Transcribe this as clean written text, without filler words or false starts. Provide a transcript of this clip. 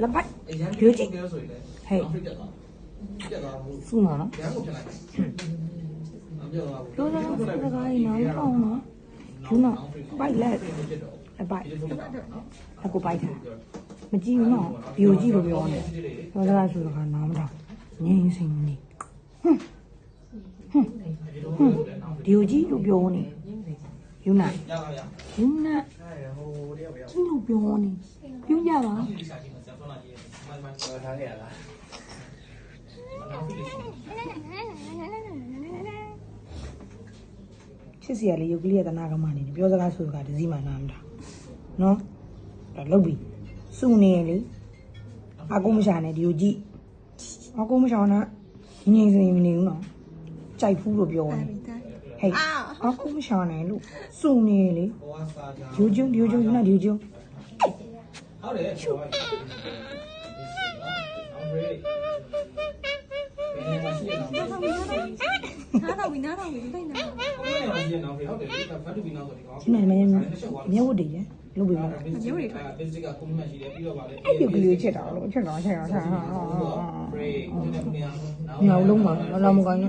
လက်ပိုက်ပြိုကြည့်ဟဲ့စူးနော်ပြောစကားကြီးနော်မအောင်နော်ယူနော်ပိုက်လက်ပိုက်အကူပိုက်ထားမကြည့်ဘူးနော်ပြိုကြည့်လို့ပြောနေပြောစကားဆိုတော့နားမတော့ငင်းစင်းနေဒီကိုကြည့်လို့ပြောနေယူနာယူနာကြည့်လို့ပြောနေပြုံးကြပါချစ်စီရလေရုပ်ကလေးကတနာကမှနေပြောစကားဆိုစကားဒီစီမှနားမတာနော်ဒါလုတ်ပြီစုနေလေအကုမရှာနဲ့ဒီကိုကြည့်အကုမရှာနဲ့ငင်းစင်းမနေဘူးနော်ကြိုက်ဖူးလို့ပြောနေဟဲ့အကုမရှာနဲ့လို့စုနေလေယူကျုံယူနာယူကျုံဟုတ်တယ်နားတော့ဒီတိုင်းနားဒီနေ့မင်းမြဝတ်တည်ရလုပ်ပြီးတော့မြဝတ်တွေအဲ့ဒီကလေးချက်တာလို့ချက်တော့ညောင်လုံးမှာလာမကောင်း